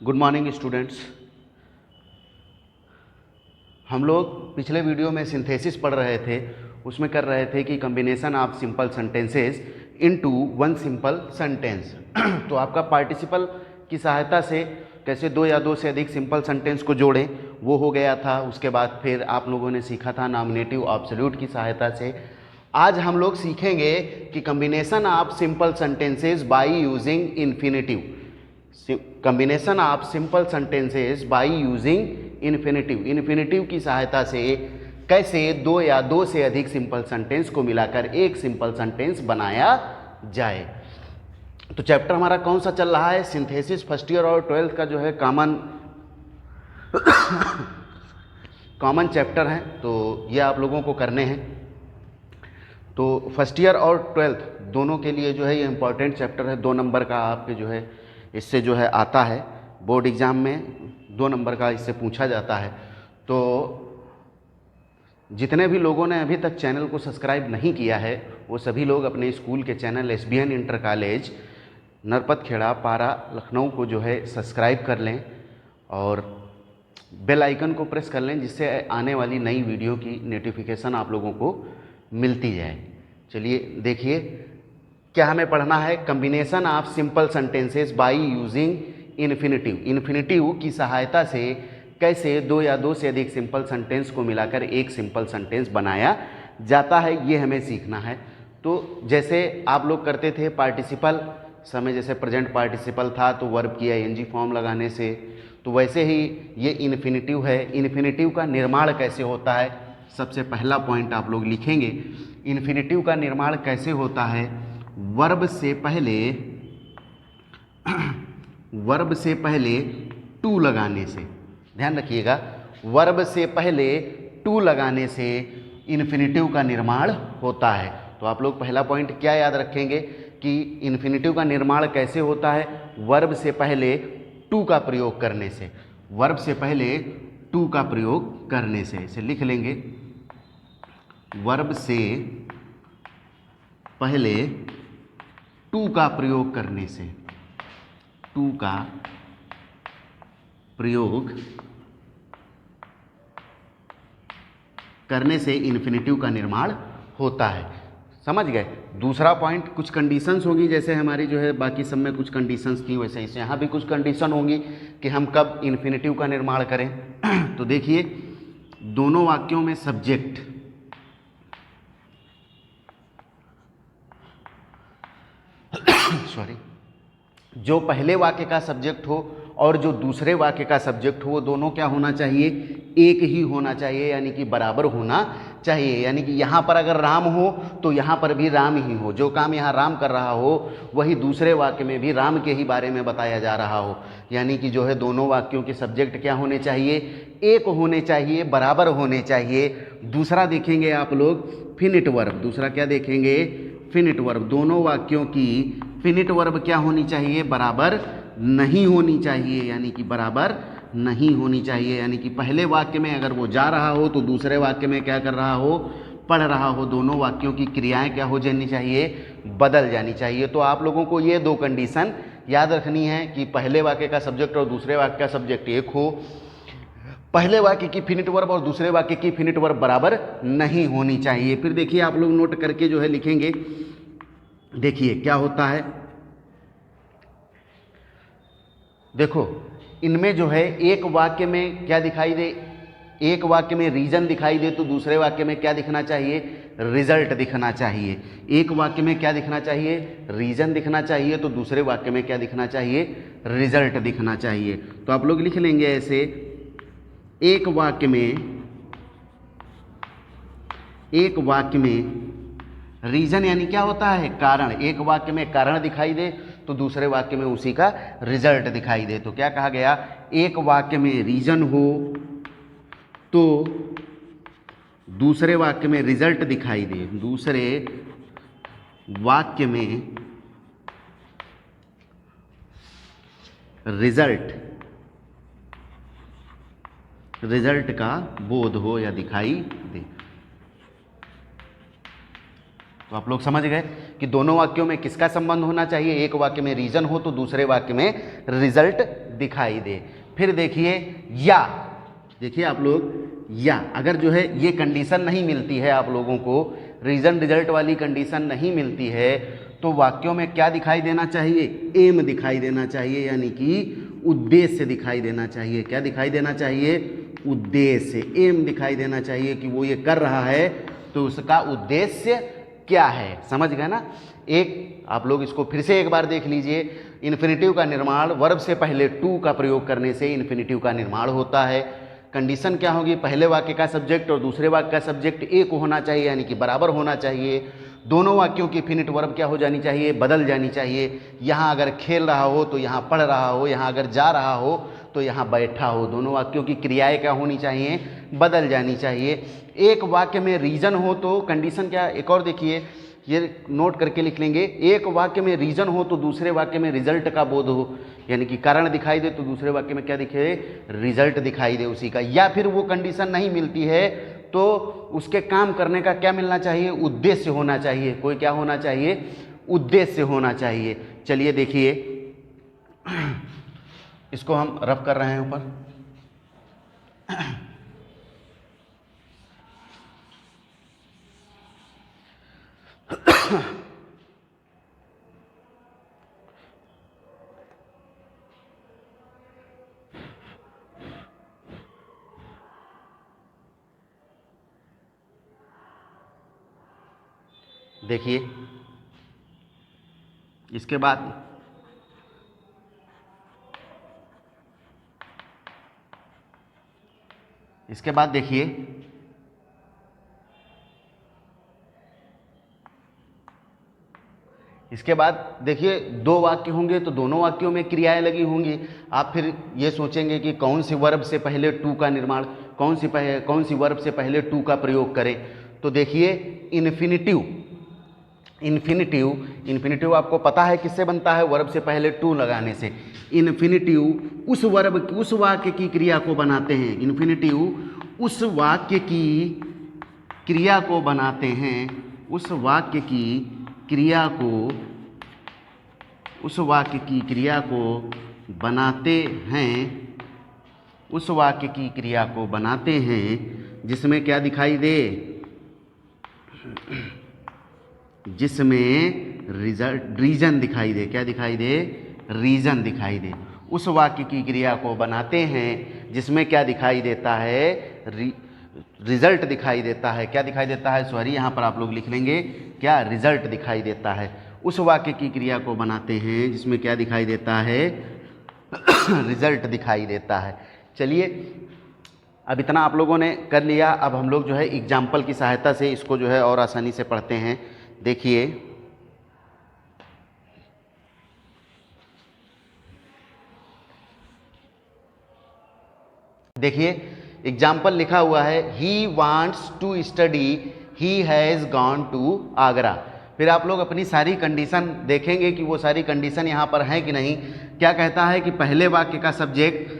Good morning students. हम लोग पिछले वीडियो में सिंथेसिस पढ़ रहे थे, उसमें कर रहे थे कि combination of simple sentences into one simple sentence. तो आपका पार्टिसिपल की सहायता से कैसे दो या दो से अधिक सिंपल सेंटेंस को जोड़ें वो हो गया था। उसके बाद फिर आप लोगों ने सीखा था नॉमिनेटिव एब्सोल्यूट की सहायता से। आज हम लोग सीखेंगे कि combination of simple sentences by using infinitive. Combination of simple sentences by using infinitive. Infinitive की सहायता से कैसे दो या दो से अधिक सिंपल सेंटेंस को मिलाकर एक सिंपल सेंटेंस बनाया जाए। तो चैप्टर हमारा कौन सा चल रहा है? सिंथेसिस फर्स्ट ईयर और 12th का जो है कॉमन चैप्टर है, तो ये आप लोगों को करने हैं। तो फर्स्ट ईयर और 12th दोनों के लिए जो है ये इम्पॉर्टेंट चैप्टर है। 2 नंबर का आपके जो है इससे जो है आता है बोर्ड एग्ज़ाम में, 2 नंबर का इससे पूछा जाता है। तो जितने भी लोगों ने अभी तक चैनल को सब्सक्राइब नहीं किया है वो सभी लोग अपने स्कूल के channel SBN inter college Narpat Kheda Para Lucknow को जो है सब्सक्राइब कर लें और बेल आइकन को प्रेस कर लें, जिससे आने वाली नई वीडियो की नोटिफिकेशन आप लोगों को मिलती जाए। चलिए देखिए क्या हमें पढ़ना है। Combination of simple sentences by using infinitive. Infinitive की सहायता से कैसे दो या दो से अधिक सिंपल सेंटेंस को मिलाकर एक सिंपल सेंटेंस बनाया जाता है, ये हमें सीखना है। तो जैसे आप लोग करते थे पार्टिसिपल समय, जैसे प्रेजेंट पार्टिसिपल था तो वर्ब की ING फॉर्म लगाने से, तो वैसे ही ये इन्फिनेटिव है। इन्फिनेटिव का निर्माण कैसे होता है, सबसे पहला पॉइंट आप लोग लिखेंगे। इन्फिनेटिव का निर्माण कैसे होता है? वर्ब से पहले टू लगाने से। ध्यान रखिएगा, वर्ब से पहले टू लगाने से इन्फिनेटिव का निर्माण होता है। तो आप लोग पहला पॉइंट क्या याद रखेंगे कि इन्फिनेटिव का निर्माण कैसे होता है? वर्ब से पहले टू का प्रयोग करने से। वर्ब से पहले टू का प्रयोग करने से, इसे लिख लेंगे। वर्ब से पहले टू का प्रयोग करने से, टू का प्रयोग करने से इन्फिनेटिव का निर्माण होता है। समझ गए? दूसरा पॉइंट, कुछ कंडीशंस होगी, जैसे हमारी जो है बाकी सब में कुछ कंडीशंस थी वैसे इसे यहाँ भी कुछ कंडीशन होंगी कि हम कब इन्फिनेटिव का निर्माण करें। तो देखिए दोनों वाक्यों में सब्जेक्ट जो पहले वाक्य का सब्जेक्ट हो और जो दूसरे वाक्य का सब्जेक्ट हो वो दोनों क्या होना चाहिए? एक ही होना चाहिए, यानी कि बराबर होना चाहिए। यानी कि यहाँ पर अगर राम हो तो यहाँ पर भी राम ही हो। जो काम यहाँ राम कर रहा हो वही दूसरे वाक्य में भी राम के ही बारे में बताया जा रहा हो। यानी कि जो है दोनों वाक्यों के सब्जेक्ट क्या होने चाहिए? एक होने चाहिए, बराबर होने चाहिए। दूसरा देखेंगे आप लोग फिनिट वर्ब। दूसरा क्या देखेंगे? Finite verb. दोनों वाक्यों की फिनिट वर्ब क्या होनी चाहिए? बराबर नहीं होनी चाहिए, यानी कि बराबर नहीं होनी चाहिए। यानी कि पहले वाक्य में अगर वो जा रहा हो तो दूसरे वाक्य में क्या कर रहा हो? पढ़ रहा हो। दोनों वाक्यों की क्रियाएं क्या हो जानी चाहिए? बदल जानी चाहिए। तो आप लोगों को ये 2 कंडीशन याद रखनी है कि पहले वाक्य का सब्जेक्ट और दूसरे वाक्य का सब्जेक्ट एक हो, पहले वाक्य की फिनिट वर्ब और दूसरे वाक्य की फिनिट वर्ब बराबर नहीं होनी चाहिए। फिर देखिए आप लोग नोट करके जो है लिखेंगे। देखिए क्या होता है, देखो इनमें जो है एक वाक्य में क्या दिखाई दे? एक वाक्य में रीजन दिखाई दे तो दूसरे वाक्य में क्या दिखना चाहिए? रिजल्ट दिखना चाहिए। एक वाक्य में क्या दिखना चाहिए? रीजन दिखना चाहिए, तो दूसरे वाक्य में क्या दिखना चाहिए? रिजल्ट दिखना चाहिए। तो आप लोग लिख लेंगे ऐसे, एक वाक्य में रीजन यानी क्या होता है? कारण। एक वाक्य में कारण दिखाई दे तो दूसरे वाक्य में उसी का रिजल्ट दिखाई दे। तो क्या कहा गया? एक वाक्य में रीजन हो तो दूसरे वाक्य में रिजल्ट दिखाई दे। दूसरे वाक्य में रिजल्ट का बोध हो या दिखाई दे। तो आप लोग समझ गए कि दोनों वाक्यों में किसका संबंध होना चाहिए? एक वाक्य में रीजन हो तो दूसरे वाक्य में रिजल्ट दिखाई दे। फिर देखिए या, देखिए आप लोग, या अगर जो है ये कंडीशन नहीं मिलती है आप लोगों को, रीजन रिजल्ट वाली कंडीशन नहीं मिलती है, तो वाक्यों में क्या दिखाई देना चाहिए? एम दिखाई देना चाहिए, यानी कि उद्देश्य दिखाई देना चाहिए। क्या दिखाई देना चाहिए? उद्देश्य, एम दिखाई देना चाहिए कि वो ये कर रहा है तो उसका उद्देश्य क्या है। समझ गए ना? एक आप लोग इसको फिर से एक बार देख लीजिए। इन्फिनिटिव का निर्माण वर्ब से पहले टू का प्रयोग करने से इन्फिनिटिव का निर्माण होता है। कंडीशन क्या होगी? पहले वाक्य का सब्जेक्ट और दूसरे वाक्य का सब्जेक्ट एक होना चाहिए, यानी कि बराबर होना चाहिए। दोनों वाक्यों की फिनिट वर्ब क्या हो जानी चाहिए? बदल जानी चाहिए। यहाँ अगर खेल रहा हो तो यहाँ पढ़ रहा हो, यहाँ अगर जा रहा हो तो यहाँ बैठा हो। दोनों वाक्यों की क्रियाएं क्या होनी चाहिए? बदल जानी चाहिए। एक वाक्य में रीजन हो तो कंडीशन क्या? एक और देखिए, ये नोट करके लिख लेंगे। एक वाक्य में रीजन हो तो दूसरे वाक्य में रिजल्ट का बोध हो, यानी कि कारण दिखाई दे तो दूसरे वाक्य में क्या दिखे? रिजल्ट दिखाई दे उसी का। या फिर वो कंडीशन नहीं मिलती है तो उसके काम करने का क्या मिलना चाहिए? उद्देश्य होना चाहिए। कोई क्या होना चाहिए? उद्देश्य होना चाहिए। चलिए देखिए, इसको हम रफ कर रहे हैं ऊपर। देखिए इसके बाद देखिए, इसके बाद देखिए, दो वाक्य होंगे तो दोनों वाक्यों में क्रियाएं लगी होंगी। आप फिर ये सोचेंगे कि कौन सी वर्ब से पहले टू का निर्माण, कौन सी वर्ब से पहले टू का प्रयोग करें। तो देखिए इन्फिनिटिव आपको पता है किससे बनता है? वर्ब से पहले टू लगाने से। इन्फिनिटिव उस वाक्य की क्रिया को बनाते हैं। इन्फिनिटिव उस वाक्य की क्रिया को बनाते हैं। उस वाक्य की क्रिया को बनाते हैं। जिसमें क्या दिखाई दे? जिसमें रीजन दिखाई दे। क्या दिखाई दे? रीजन दिखाई दे। उस वाक्य की क्रिया को बनाते हैं जिसमें क्या दिखाई देता है? रिजल्ट दिखाई देता है। क्या दिखाई देता है? सॉरी, यहाँ पर आप लोग लिख लेंगे क्या? रिजल्ट दिखाई देता है। उस वाक्य की क्रिया को बनाते हैं जिसमें क्या दिखाई देता है? रिजल्ट दिखाई देता है। चलिए, अब इतना आप लोगों ने कर लिया। अब हम लोग जो है एग्जाम्पल की सहायता से इसको जो है और आसानी से पढ़ते हैं। देखिए, एग्जाम्पल लिखा हुआ है, he wants to study, he has gone to Agra. फिर आप लोग अपनी सारी कंडीशन देखेंगे कि वो सारी कंडीशन यहाँ पर हैं कि नहीं। क्या कहता है कि पहले वाक्य का सब्जेक्ट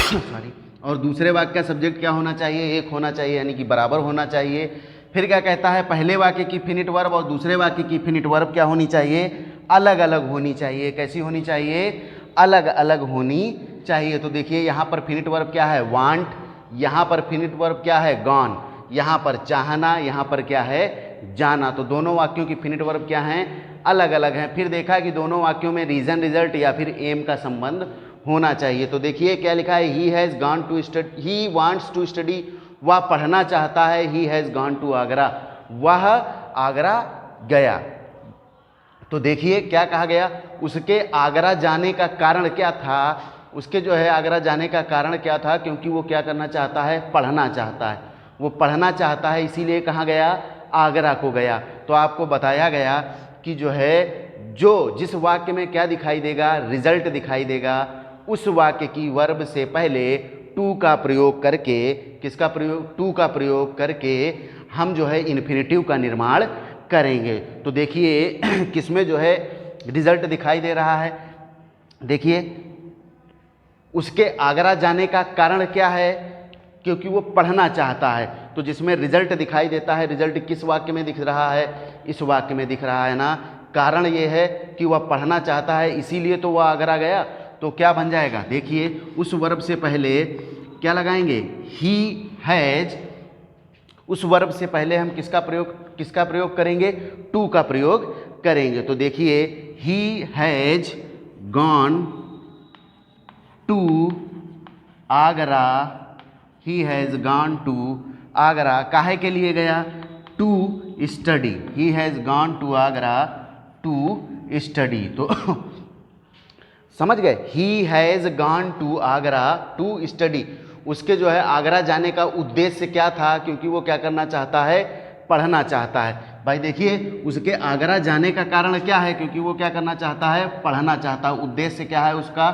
सॉरी और दूसरे वाक्य का सब्जेक्ट क्या होना चाहिए? एक होना चाहिए, यानी कि बराबर होना चाहिए। फिर क्या कहता है? पहले वाक्य की फिनिट वर्ब और दूसरे वाक्य की फिनिट वर्ब क्या होनी चाहिए? अलग अलग होनी चाहिए। कैसी होनी चाहिए? अलग अलग होनी चाहिए। तो देखिए, यहाँ पर फिनिट वर्ब क्या है? वांट। यहाँ पर फिनिट वर्ब क्या है? गॉन। यहाँ पर चाहना, यहाँ पर क्या है? जाना। तो दोनों वाक्यों की फिनिट वर्ब क्या हैं? अलग अलग हैं। फिर देखा कि दोनों वाक्यों में रीजन रिजल्ट या फिर एम का संबंध होना चाहिए। तो देखिए क्या लिखा है? He has gone to study, he wants to study, वह पढ़ना चाहता है। He has gone to Agra, वह आगरा गया। तो देखिए क्या कहा गया? उसके आगरा जाने का कारण क्या था? उसके जो है आगरा जाने का कारण क्या था? क्योंकि वो क्या करना चाहता है? पढ़ना चाहता है। वो पढ़ना चाहता है, इसीलिए कहाँ गया? आगरा को गया। तो आपको बताया गया कि जो है जिस वाक्य में क्या दिखाई देगा? रिजल्ट दिखाई देगा। उस वाक्य की वर्ब से पहले टू का प्रयोग करके, किसका प्रयोग? टू का प्रयोग करके हम जो है इन्फिनिटिव का निर्माण करेंगे। तो देखिए किसमें जो है रिजल्ट दिखाई दे रहा है? देखिए, उसके आगरा जाने का कारण क्या है? क्योंकि वो पढ़ना चाहता है। तो जिसमें रिजल्ट दिखाई देता है, रिजल्ट किस वाक्य में दिख रहा है? इस वाक्य में दिख रहा है ना। कारण ये है कि वह पढ़ना चाहता है, इसीलिए तो वह आगरा गया। तो क्या बन जाएगा, देखिए उस वर्ब से पहले क्या लगाएंगे, ही हैज़। उस वर्ब से पहले हम किसका प्रयोग करेंगे, टू का प्रयोग करेंगे। तो देखिए he has gone to Agra, he has gone to Agra, काहे के लिए गया, to study. He has gone to Agra to study. तो समझ गए, he has gone to Agra to study. उसके जो है आगरा जाने का उद्देश्य क्या था, क्योंकि वो क्या करना चाहता है, पढ़ना चाहता है। भाई देखिए उसके आगरा जाने का कारण क्या है, क्योंकि वो क्या करना चाहता है, पढ़ना चाहता है। उद्देश्य क्या है उसका,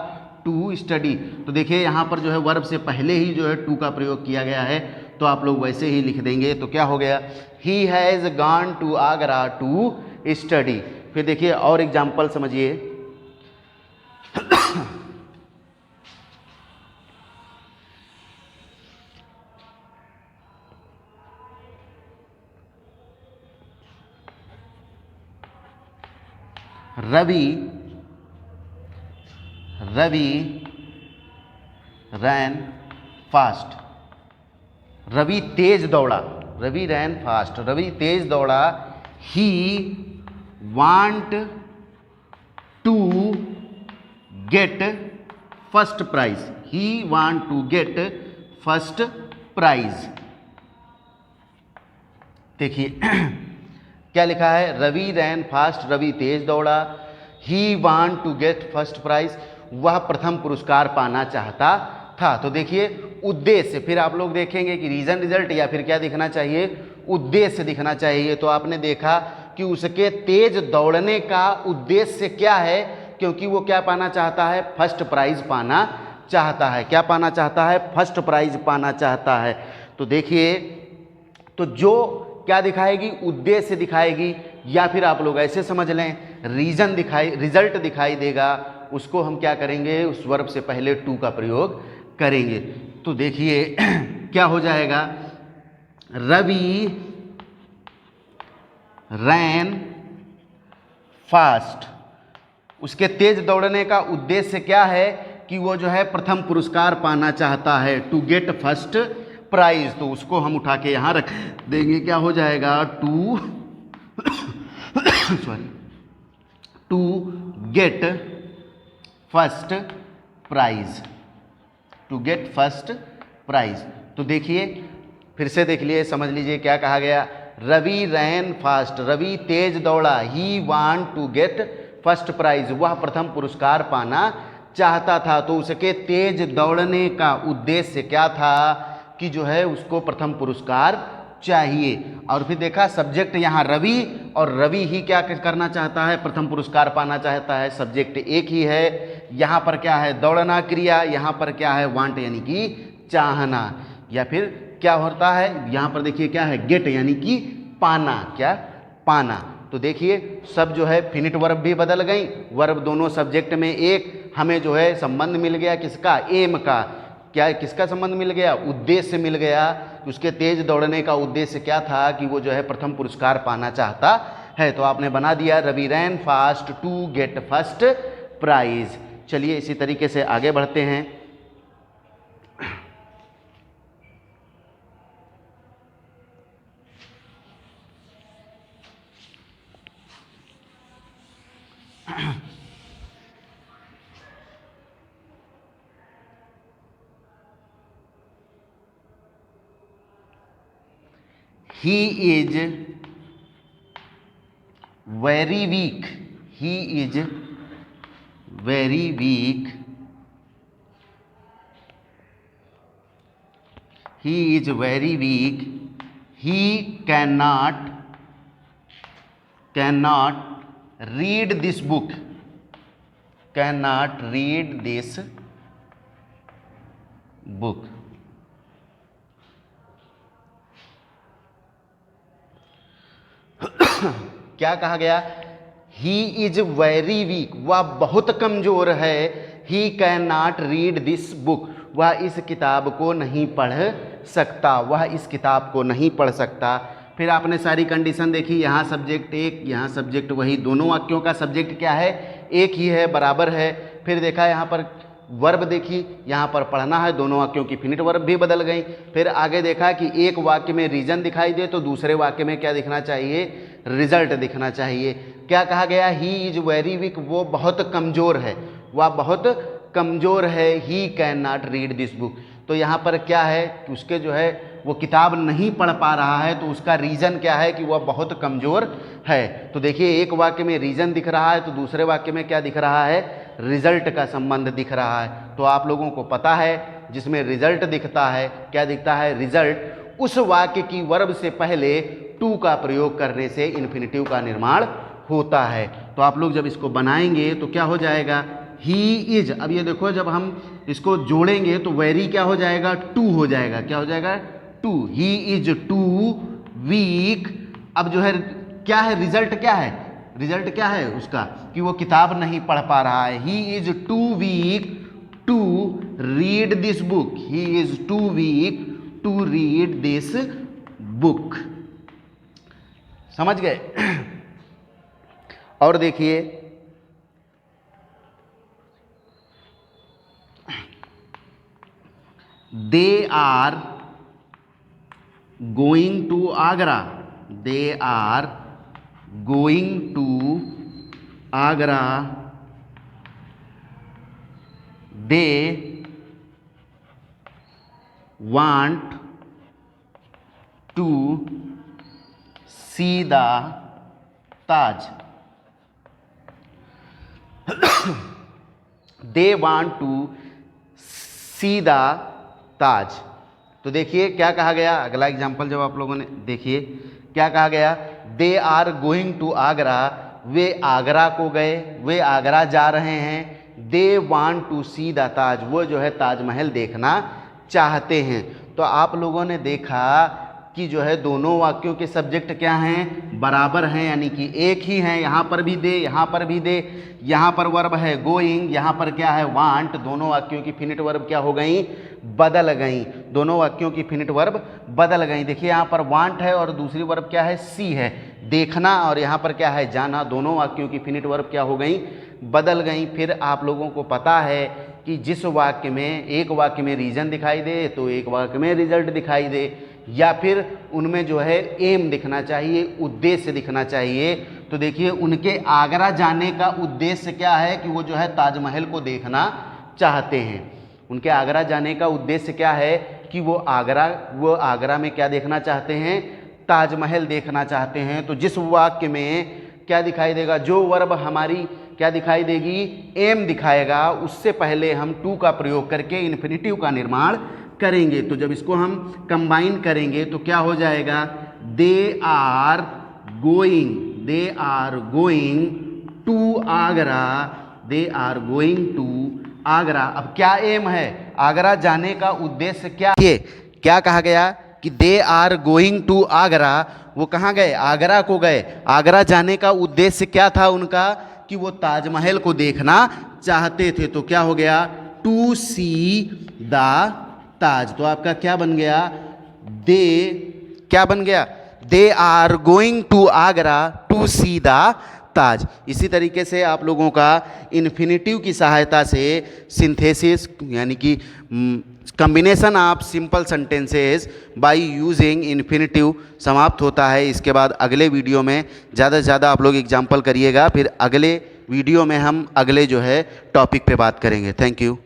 टू स्टडी। तो देखिए यहाँ पर जो है वर्ब से पहले ही जो है टू का प्रयोग किया गया है, तो आप लोग वैसे ही लिख देंगे। तो क्या हो गया, he has gone to Agra to study. फिर देखिए और एग्जाम्पल समझिए, रवि रैन फास्ट। रवि तेज दौड़ा, रवि रैन फास्ट, रवि तेज दौड़ा। He want to get first prize, he want to get first prize. देखिए क्या लिखा है, रवि रैन फास्ट, रवि तेज दौड़ा। He want to get first prize, वह प्रथम पुरस्कार पाना चाहता था। तो देखिए उद्देश्य, फिर आप लोग देखेंगे कि रीजन रिजल्ट या फिर क्या दिखना चाहिए, उद्देश्य दिखना चाहिए। तो आपने देखा कि उसके तेज दौड़ने का उद्देश्य क्या है, क्योंकि वो क्या पाना चाहता है, फर्स्ट प्राइज पाना चाहता है। क्या पाना चाहता है, फर्स्ट प्राइज पाना चाहता है। तो देखिए, तो जो क्या दिखाएगी, उद्देश्य दिखाएगी, या फिर आप लोग ऐसे समझ लें रिजल्ट दिखाई देगा, उसको हम क्या करेंगे, उस वर्ब से पहले टू का प्रयोग करेंगे। तो देखिए क्या हो जाएगा, रवि रैन फास्ट। उसके तेज दौड़ने का उद्देश्य क्या है कि वो जो है प्रथम पुरस्कार पाना चाहता है, टू गेट फर्स्ट प्राइज। तो उसको हम उठा के यहाँ रख देंगे, क्या हो जाएगा, to to get first prize, to get first prize. तो देखिए फिर से देख लिए, समझ लीजिए क्या कहा गया, रवि रैन फास्ट, रवि तेज दौड़ा। He want to get first prize, वह प्रथम पुरस्कार पाना चाहता था। तो उसके तेज दौड़ने का उद्देश्य क्या था कि जो है उसको प्रथम पुरस्कार चाहिए। और फिर देखा सब्जेक्ट यहाँ रवि, और रवि ही क्या करना चाहता है, प्रथम पुरस्कार पाना चाहता है। सब्जेक्ट एक ही है, यहाँ पर क्या है, दौड़ना क्रिया, यहाँ पर क्या है, वांट यानी कि चाहना। या फिर क्या होता है, यहाँ पर देखिए क्या है, गेट यानी कि पाना, क्या पाना। तो देखिए सब जो है फिनिट वर्ब भी बदल गई, वर्ब दोनों सब्जेक्ट में एक, हमें जो है संबंध मिल गया किसका, एम का। क्या किसका संबंध मिल गया, उद्देश्य मिल गया। उसके तेज दौड़ने का उद्देश्य क्या था कि वो जो है प्रथम पुरस्कार पाना चाहता है। तो आपने बना दिया Ravi ran fast to get first prize. चलिए इसी तरीके से आगे बढ़ते हैं। He is very weak. He is very weak. He is very weak. He cannot read this book. Cannot read this book. क्या कहा गया, ही इज वेरी वीक, वह बहुत कमजोर है। He can not read this book, वह इस किताब को नहीं पढ़ सकता, वह इस किताब को नहीं पढ़ सकता। फिर आपने सारी कंडीशन देखी, यहाँ सब्जेक्ट एक, यहाँ सब्जेक्ट वही, दोनों वाक्यों का सब्जेक्ट क्या है, एक ही है, बराबर है। फिर देखा यहाँ पर वर्ब देखी, यहाँ पर पढ़ना है, दोनों वाक्यों की फिनिट वर्ब भी बदल गई। फिर आगे देखा कि एक वाक्य में रीजन दिखाई दे तो दूसरे वाक्य में क्या दिखना चाहिए, रिजल्ट दिखना चाहिए। क्या कहा गया, ही इज वेरी वीक, वो बहुत कमज़ोर है, वह बहुत कमज़ोर है, he can not read this book. तो यहाँ पर क्या है कि उसके जो है वो किताब नहीं पढ़ पा रहा है, तो उसका रीज़न क्या है कि वह बहुत कमज़ोर है। तो देखिए एक वाक्य में रीज़न दिख रहा है तो दूसरे वाक्य में क्या दिख रहा है, रिजल्ट का संबंध दिख रहा है। तो आप लोगों को पता है जिसमें रिजल्ट दिखता है, क्या दिखता है, रिजल्ट, उस वाक्य की वर्ब से पहले टू का प्रयोग करने से इन्फिनिटिव का निर्माण होता है। तो आप लोग जब इसको बनाएंगे तो क्या हो जाएगा, ही इज। अब ये देखो जब हम इसको जोड़ेंगे तो वेरी क्या हो जाएगा, टू हो जाएगा, क्या हो जाएगा, to. He is too weak. अब जो है क्या है, रिजल्ट क्या है, रिजल्ट क्या है उसका कि वो किताब नहीं पढ़ पा रहा है। He is too weak to read this book, he is too weak to read this book. समझ गए। और देखिए they are going to Agra, they are going to Agra, they want to see the Taj, they want to see the Taj. तो देखिए क्या कहा गया, अगला एग्जाम्पल जब आप लोगों ने देखिए क्या कहा गया, they are going to Agra, वे आगरा को गए, वे आगरा जा रहे हैं। They want to see the Taj, वो जो है ताजमहल देखना चाहते हैं। तो आप लोगों ने देखा कि जो है दोनों वाक्यों के सब्जेक्ट क्या हैं, बराबर हैं, यानी कि एक ही हैं। यहाँ पर भी दे, यहाँ पर भी दे, यहाँ पर वर्ब है गोइंग, यहाँ पर क्या है वांट। दोनों वाक्यों की फिनिट वर्ब क्या हो गई, बदल गई। दोनों वाक्यों की फिनिट वर्ब बदल गई। देखिए यहाँ पर वांट है और दूसरी वर्ब क्या है, सी है, देखना, और यहाँ पर क्या है, जाना। दोनों वाक्यों की फिनिट वर्ब क्या हो गई, बदल गई। फिर आप लोगों को पता है कि जिस वाक्य में, एक वाक्य में रीजन दिखाई दे तो एक वाक्य में रिजल्ट दिखाई दे, या फिर उनमें जो है एम दिखना चाहिए, उद्देश्य दिखना चाहिए। तो देखिए उनके आगरा जाने का उद्देश्य क्या है कि वो जो है ताजमहल को देखना चाहते हैं। उनके आगरा जाने का उद्देश्य क्या है कि वो आगरा में क्या देखना चाहते हैं, ताजमहल देखना चाहते हैं। तो जिस वाक्य में क्या दिखाई देगा, जो वर्ब हमारी क्या दिखाई देगी, एम दिखाएगा, उससे पहले हम टू का प्रयोग करके इन्फिनिटिव का निर्माण करेंगे। तो जब इसको हम कंबाइन करेंगे तो क्या हो जाएगा, they are going to Agra, they are going to Agra. अब क्या एम है, आगरा जाने का उद्देश्य क्या, ये क्या कहा गया कि they are going to Agra, वो कहाँ गए, आगरा को गए। आगरा जाने का उद्देश्य क्या था उनका कि वो ताजमहल को देखना चाहते थे। तो क्या हो गया, टू सी द ताज। तो आपका क्या बन गया, क्या बन गया, they are going to Agra to see the Taj. इसी तरीके से आप लोगों का इन्फिनिटिव की सहायता से सिंथेसिस यानी कि combination of simple sentences by using infinitive समाप्त होता है। इसके बाद अगले वीडियो में ज़्यादा से ज़्यादा आप लोग एग्जाम्पल करिएगा, फिर अगले वीडियो में हम अगले जो है टॉपिक पे बात करेंगे। Thank you.